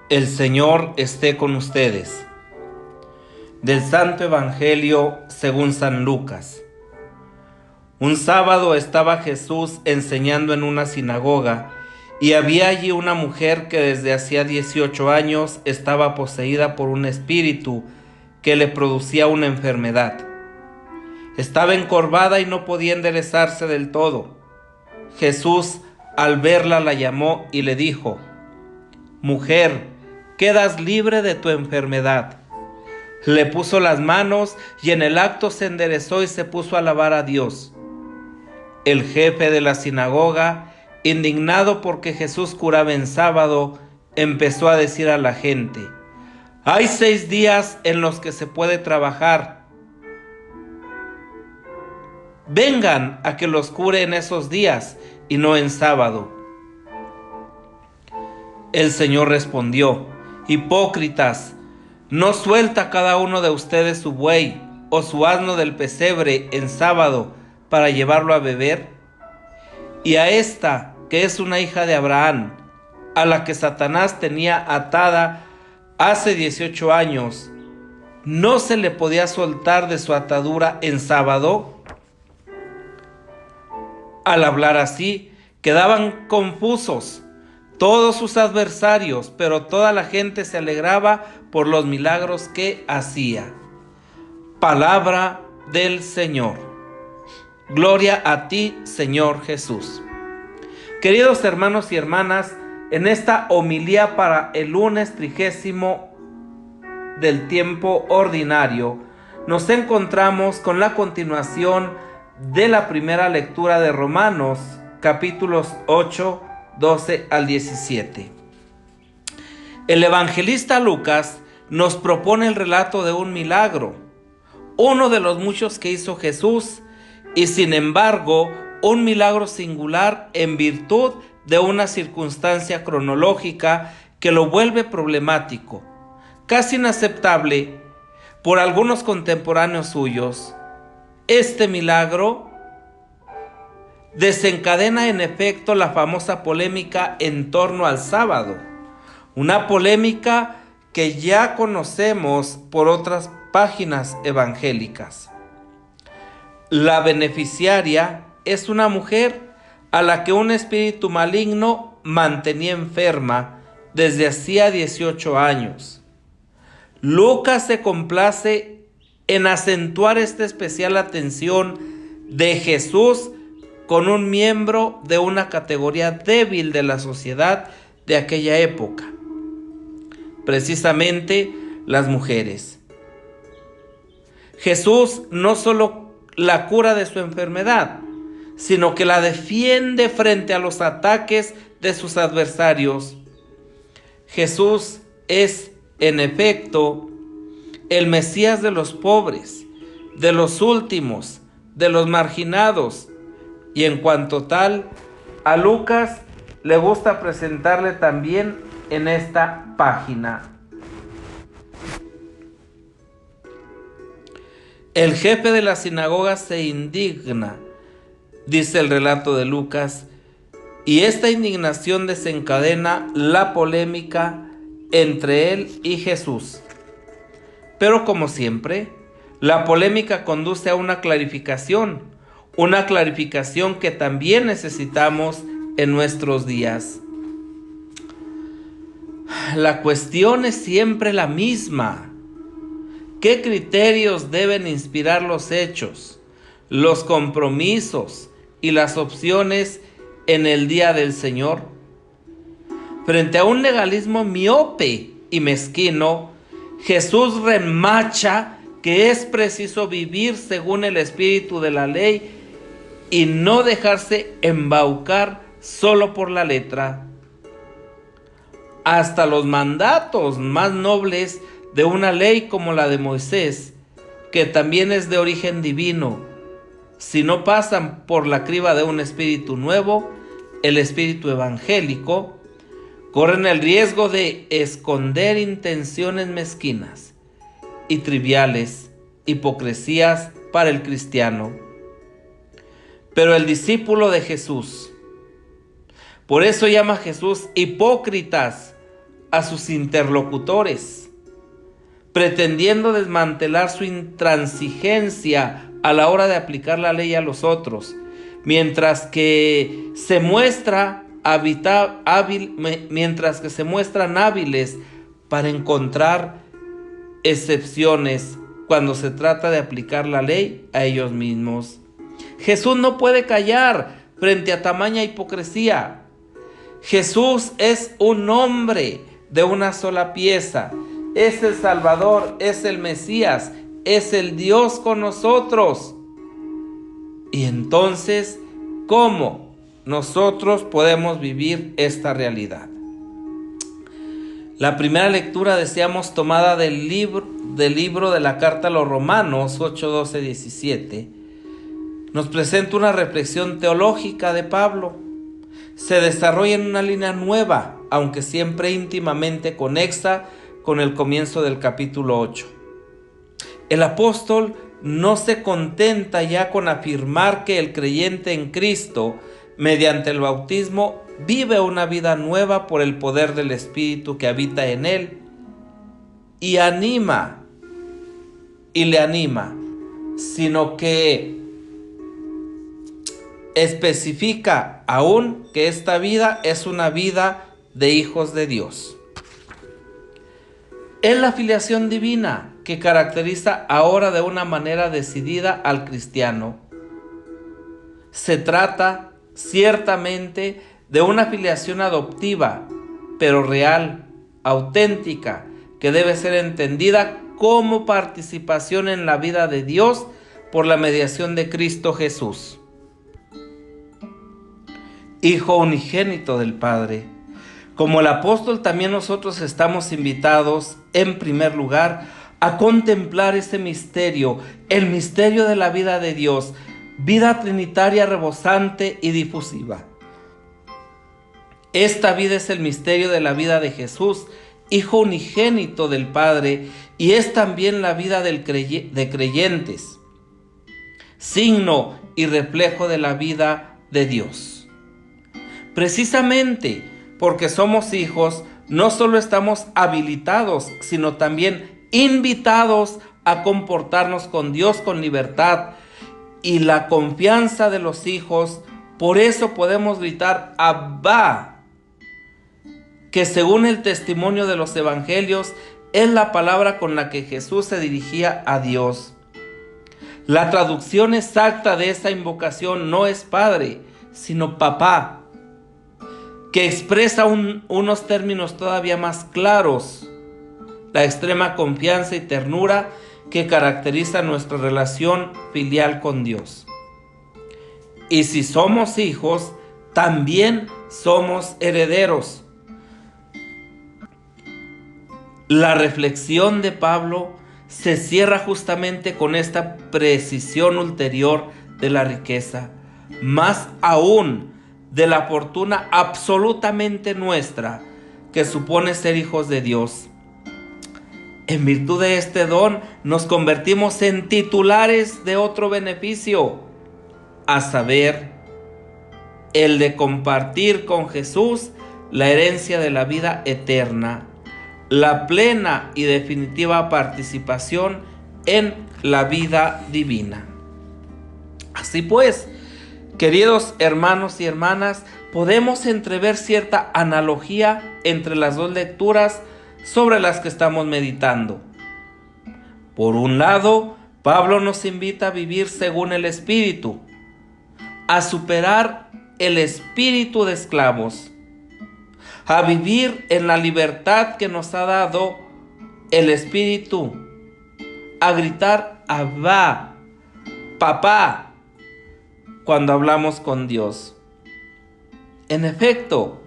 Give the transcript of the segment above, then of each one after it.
El Señor esté con ustedes. Del Santo Evangelio según San Lucas. Un sábado estaba Jesús enseñando en una sinagoga, y había allí una mujer que desde hacía 18 años estaba poseída por un espíritu que le producía una enfermedad. Estaba encorvada y no podía enderezarse del todo. Jesús, al verla, la llamó y le dijo: «Mujer, quedas libre de tu enfermedad». Le puso las manos y en el acto se enderezó y se puso a alabar a Dios. El jefe de la sinagoga, indignado porque Jesús curaba en sábado, empezó a decir a la gente: «Hay 6 días en los que se puede trabajar. Vengan a que los cure en esos días y no en sábado». El Señor respondió: «Hipócritas, ¿no suelta cada uno de ustedes su buey o su asno del pesebre en sábado para llevarlo a beber? Y a esta, que es una hija de Abraham, a la que Satanás tenía atada hace 18 años, ¿no se le podía soltar de su atadura en sábado?». Al hablar así, quedaban confusos todos sus adversarios, pero toda la gente se alegraba por los milagros que hacía. Palabra del Señor. Gloria a ti, Señor Jesús. Queridos hermanos y hermanas, en esta homilía para el lunes 30 del tiempo ordinario, nos encontramos con la continuación de la primera lectura de Romanos, capítulos 8, 12 al 17. El evangelista Lucas nos propone el relato de un milagro, uno de los muchos que hizo Jesús, y sin embargo, un milagro singular en virtud de una circunstancia cronológica que lo vuelve problemático, casi inaceptable por algunos contemporáneos suyos. Este milagro desencadena en efecto la famosa polémica en torno al sábado, una polémica que ya conocemos por otras páginas evangélicas. La beneficiaria es una mujer a la que un espíritu maligno mantenía enferma desde hacía 18 años. Lucas se complace en acentuar esta especial atención de Jesús con un miembro de una categoría débil de la sociedad de aquella época, precisamente las mujeres. Jesús no solo la cura de su enfermedad, sino que la defiende frente a los ataques de sus adversarios. Jesús es, en efecto, el Mesías de los pobres, de los últimos, de los marginados, y en cuanto tal, a Lucas le gusta presentarle también en esta página. El jefe de la sinagoga se indigna, dice el relato de Lucas, y esta indignación desencadena la polémica entre él y Jesús. Pero como siempre, la polémica conduce a una clarificación que también necesitamos en nuestros días. La cuestión es siempre la misma. ¿Qué criterios deben inspirar los hechos, los compromisos y las opciones en el día del Señor? Frente a un legalismo miope y mezquino, Jesús remacha que es preciso vivir según el espíritu de la ley y no dejarse embaucar solo por la letra. Hasta los mandatos más nobles de una ley como la de Moisés, que también es de origen divino, si no pasan por la criba de un espíritu nuevo, el espíritu evangélico, corren el riesgo de esconder intenciones mezquinas y triviales, hipocresías para el cristiano. Pero el discípulo de Jesús, por eso llama a Jesús hipócritas a sus interlocutores, pretendiendo desmantelar su intransigencia a la hora de aplicar la ley a los otros, mientras que se muestran hábiles para encontrar excepciones cuando se trata de aplicar la ley a ellos mismos. Jesús no puede callar frente a tamaña hipocresía. Jesús es un hombre de una sola pieza. Es el Salvador, es el Mesías, es el Dios con nosotros. Y entonces, ¿cómo nosotros podemos vivir esta realidad? La primera lectura deseamos tomada del libro de la carta a los Romanos 8, 12, 17. Nos presenta una reflexión teológica de Pablo. Se desarrolla en una línea nueva, aunque siempre íntimamente conexa con el comienzo del capítulo 8. El apóstol no se contenta ya con afirmar que el creyente en Cristo, mediante el bautismo, vive una vida nueva por el poder del Espíritu que habita en él y le anima, sino que especifica aún que esta vida es una vida de hijos de Dios. Es la filiación divina que caracteriza ahora de una manera decidida al cristiano. Se trata ciertamente de una filiación adoptiva, pero real, auténtica, que debe ser entendida como participación en la vida de Dios por la mediación de Cristo Jesús, Hijo unigénito del Padre. Como el apóstol, también nosotros estamos invitados, en primer lugar, a contemplar ese misterio, el misterio de la vida de Dios, vida trinitaria rebosante y difusiva. Esta vida es el misterio de la vida de Jesús, Hijo unigénito del Padre, y es también la vida de creyentes, signo y reflejo de la vida de Dios. Precisamente porque somos hijos, no solo estamos habilitados, sino también invitados a comportarnos con Dios con libertad y la confianza de los hijos. Por eso podemos gritar Abba, que según el testimonio de los evangelios es la palabra con la que Jesús se dirigía a Dios. La traducción exacta de esa invocación no es Padre, sino Papá, que expresa unos términos todavía más claros, la extrema confianza y ternura que caracteriza nuestra relación filial con Dios. Y si somos hijos, también somos herederos. La reflexión de Pablo se cierra justamente con esta precisión ulterior de la riqueza, más aún de la fortuna absolutamente nuestra que supone ser hijos de Dios. En virtud de este don nos convertimos en titulares de otro beneficio, a saber, el de compartir con Jesús la herencia de la vida eterna, la plena y definitiva participación en la vida divina. Así pues, queridos hermanos y hermanas, podemos entrever cierta analogía entre las dos lecturas sobre las que estamos meditando. Por un lado, Pablo nos invita a vivir según el Espíritu, a superar el espíritu de esclavos, a vivir en la libertad que nos ha dado el Espíritu, a gritar Abba, Papá, cuando hablamos con Dios. En efecto,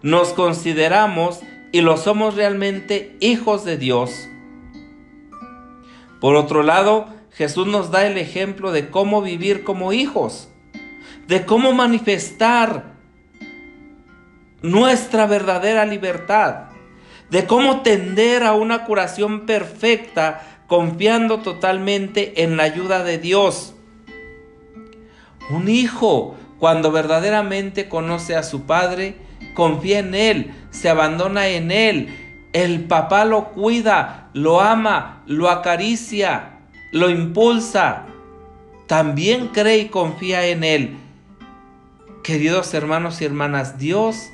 nos consideramos y lo somos realmente hijos de Dios. Por otro lado, Jesús nos da el ejemplo de cómo vivir como hijos, de cómo manifestar nuestra verdadera libertad, de cómo tender a una curación perfecta, confiando totalmente en la ayuda de Dios. Un hijo, cuando verdaderamente conoce a su padre, confía en Él, se abandona en Él. El papá lo cuida, lo ama, lo acaricia, lo impulsa. También cree y confía en Él. Queridos hermanos y hermanas, Dios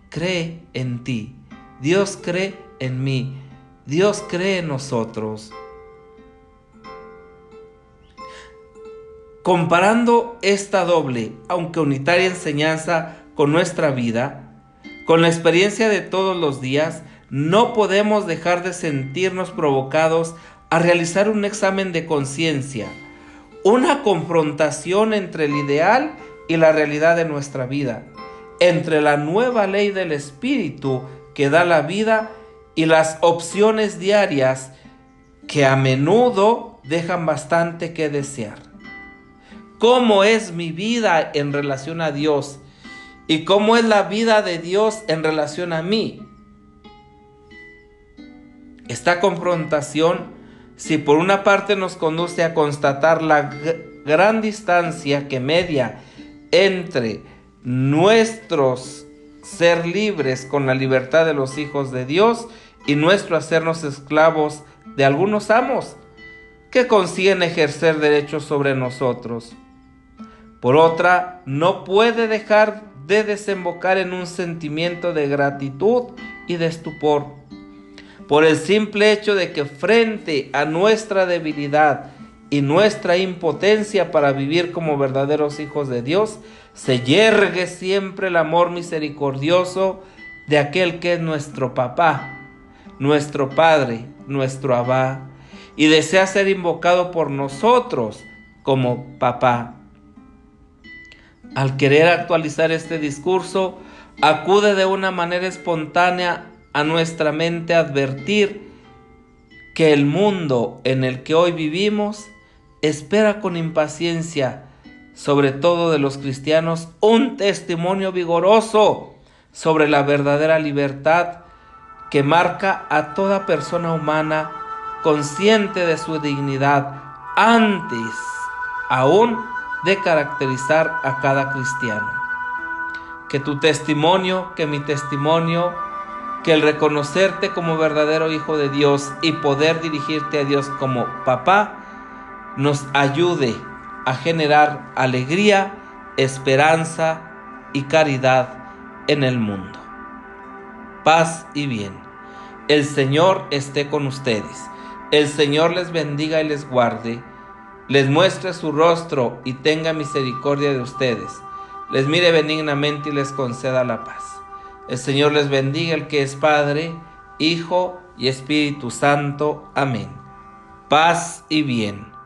cree en ti, Dios cree en mí, Dios cree en nosotros. Comparando esta doble, aunque unitaria enseñanza con nuestra vida, con la experiencia de todos los días, no podemos dejar de sentirnos provocados a realizar un examen de conciencia, una confrontación entre el ideal y la realidad de nuestra vida, entre la nueva ley del Espíritu que da la vida y las opciones diarias que a menudo dejan bastante que desear. ¿Cómo es mi vida en relación a Dios? ¿Y cómo es la vida de Dios en relación a mí? Esta confrontación, si por una parte nos conduce a constatar la gran distancia que media entre nuestros ser libres con la libertad de los hijos de Dios y nuestro hacernos esclavos de algunos amos que consiguen ejercer derechos sobre nosotros. Por otra, no puede dejar de desembocar en un sentimiento de gratitud y de estupor, por el simple hecho de que frente a nuestra debilidad y nuestra impotencia para vivir como verdaderos hijos de Dios, se yergue siempre el amor misericordioso de aquel que es nuestro papá, nuestro padre, nuestro abá, y desea ser invocado por nosotros como papá. Al querer actualizar este discurso, acude de una manera espontánea a nuestra mente a advertir que el mundo en el que hoy vivimos espera con impaciencia, sobre todo de los cristianos, un testimonio vigoroso sobre la verdadera libertad que marca a toda persona humana consciente de su dignidad antes aún de caracterizar a cada cristiano. Que tu testimonio, que mi testimonio, que el reconocerte como verdadero hijo de Dios y poder dirigirte a Dios como papá nos ayude a generar alegría, esperanza y caridad en el mundo. Paz y bien. El Señor esté con ustedes. El Señor les bendiga y les guarde. Les muestre su rostro y tenga misericordia de ustedes. Les mire benignamente y les conceda la paz. El Señor les bendiga, el que es Padre, Hijo y Espíritu Santo. Amén. Paz y bien.